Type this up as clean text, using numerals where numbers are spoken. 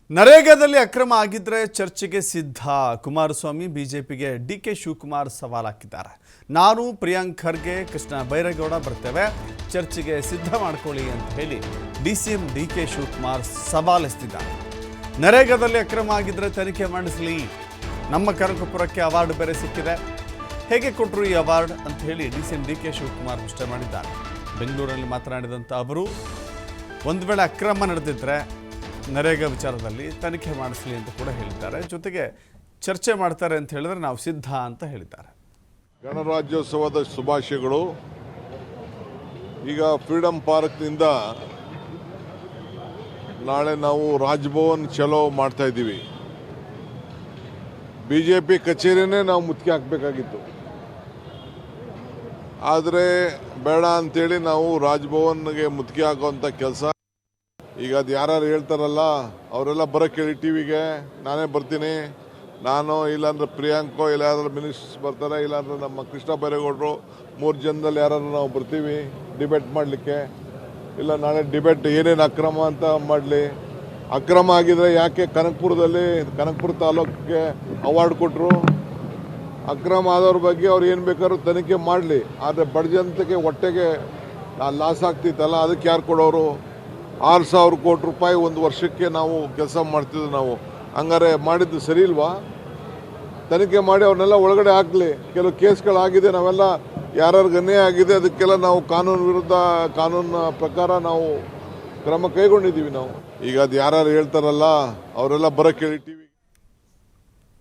ನರೇಗಾದಲ್ಲಿ ಅಕ್ರಮ ಆಗಿದ್ರೆ ಚರ್ಚೆಗೆ ಸಿದ್ಧ. ಕುಮಾರಸ್ವಾಮಿ ಬಿಜೆಪಿಗೆ ಡಿಕೆ ಶಿವಕುಮಾರ್ ಸವಾಲ್ ಹಾಕಿದ್ದಾರೆ. ನಾನು ಪ್ರಿಯಾಂಕ್ ಖರ್ಗೆ ಕೃಷ್ಣ ಬೈರೇಗೌಡ ಬರ್ತೇವೆ, ಚರ್ಚೆಗೆ ಸಿದ್ಧ ಮಾಡ್ಕೊಳ್ಳಿ ಅಂತ ಹೇಳಿ ಡಿಸಿಎಂ ಡಿಕೆ ಶಿವಕುಮಾರ್ ಸವಾಲೆಸ್ತಿದ್ದಾರೆ. ನರೇಗಾದಲ್ಲಿ ಅಕ್ರಮ ಆಗಿದ್ರೆ ತನಿಖೆ ಮಾಡಿಸಲಿ, ನಮ್ಮ ಕನಕಪುರಕ್ಕೆ ಅವಾರ್ಡ್ ಬೇರೆ ಸಿಕ್ಕಿದೆ, ಹೇಗೆ ಕೊಟ್ಟರು ಈ ಅವಾರ್ಡ್ ಅಂತ ಹೇಳಿ ಡಿಸಿಎಂ ಡಿಕೆ ಶಿವಕುಮಾರ್ ಪ್ರಶ್ನೆ ಮಾಡಿದ್ದಾರೆ. ಬೆಂಗಳೂರಲ್ಲಿ ಮಾತನಾಡಿದಂಥ ಅವರು ಒಂದು ವೇಳೆ ಅಕ್ರಮ ನಡೆದಿದ್ರೆ ನರೇಗಾ ವಿಚಾರದಲ್ಲಿ ತನಿಖೆ ಮಾಡಿಸಲಿ ಅಂತ ಕೂಡ ಹೇಳಿದ್ದಾರೆ. ಜೊತೆಗೆ ಚರ್ಚೆ ಮಾಡ್ತಾರೆ ಅಂತ ಹೇಳಿದ್ರೆ ನಾವು ಸಿದ್ಧ ಅಂತ ಹೇಳಿದ್ದಾರೆ. ಗಣರಾಜ್ಯೋತ್ಸವದ ಶುಭಾಶಯಗಳು. ಈಗ ಫ್ರೀಡಂ ಪಾರ್ಕ್ನಿಂದ ನಾಳೆ ನಾವು ರಾಜಭವನ್ ಚಲೋ ಮಾಡ್ತಾ ಇದ್ದೀವಿ. ಬಿಜೆಪಿ ಕಚೇರಿನೇ ನಾವು ಮುತ್ತಿಗೆ ಹಾಕಬೇಕಾಗಿತ್ತು, ಆದರೆ ಬೇಡ ಅಂತೇಳಿ ನಾವು ರಾಜಭವನ್ಗೆ ಮುತ್ತಿಗೆ ಹಾಕುವಂಥ ಕೆಲಸ. ಈಗ ಅದು ಯಾರು ಹೇಳ್ತಾರಲ್ಲ ಅವರೆಲ್ಲ ಬರೋಕ್ಕೆ ಹೇಳಿ ಟಿವಿಗೆ, ನಾನೇ ಬರ್ತೀನಿ, ನಾನು ಇಲ್ಲಾಂದ್ರೆ ಪ್ರಿಯಾಂಕೋ ಇಲ್ಲಾಂದ್ರೆ ಮಿನಿಸ್ಟರ್ಸ್ ಬರ್ತಾರೆ, ಇಲ್ಲಾಂದ್ರೆ ನಮ್ಮ ಕೃಷ್ಣ ಬೈರೇಗೌಡರು 3 ಜನದಲ್ಲಿ ಯಾರು ನಾವು ಬರ್ತೀವಿ ಡಿಬೇಟ್ ಮಾಡಲಿಕ್ಕೆ. ಇಲ್ಲ ನಾಳೆ ಡಿಬೇಟ್ ಏನೇನು ಅಕ್ರಮ ಅಂತ ಮಾಡಲಿ. ಅಕ್ರಮ ಆಗಿದ್ರೆ ಯಾಕೆ ಕನಕಪುರ ತಾಲೂಕಿಗೆ ಅವಾರ್ಡ್ ಕೊಟ್ಟರು? ಅಕ್ರಮ ಆದವ್ರ ಬಗ್ಗೆ ಅವ್ರು ಏನು ಬೇಕಾದ್ರೂ ತನಿಖೆ ಮಾಡಲಿ, ಆದರೆ ಬಡ ಜನತೆಗೆ ಹೊಟ್ಟೆಗೆ ಲಾಸ್ ಆಗ್ತಿತ್ತಲ್ಲ, ಅದಕ್ಕೆ ಯಾರು ಕೊಡೋರು? 6,000 ಕೋಟಿ ರೂಪಾಯಿ ಒಂದು ವರ್ಷಕ್ಕೆ ನಾವು ಕೆಲಸ ಮಾಡ್ತಿದ್ವಿ ನಾವು. ಹಂಗಾರೆ ಮಾಡಿದ್ದು ಸರಿ ಇಲ್ವಾ? ತನಿಖೆ ಮಾಡಿ ಅವ್ರನ್ನೆಲ್ಲ ಒಳಗಡೆ ಹಾಕಲಿ. ಕೆಲವು ಕೇಸ್ಗಳಾಗಿದೆ, ನಾವೆಲ್ಲ ಯಾರ್ಯಾರಿಗೆ ಅನ್ಯಾಯ ಆಗಿದೆ ಅದಕ್ಕೆಲ್ಲ ನಾವು ಕಾನೂನು ಪ್ರಕಾರ ನಾವು ಕ್ರಮ ಕೈಗೊಂಡಿದ್ದೀವಿ ನಾವು. ಈಗ ಅದು ಯಾರು ಹೇಳ್ತಾರಲ್ಲ ಅವರೆಲ್ಲ ಬರೋಕ್ಕೆ ಹೇಳಿ ಟಿವಿ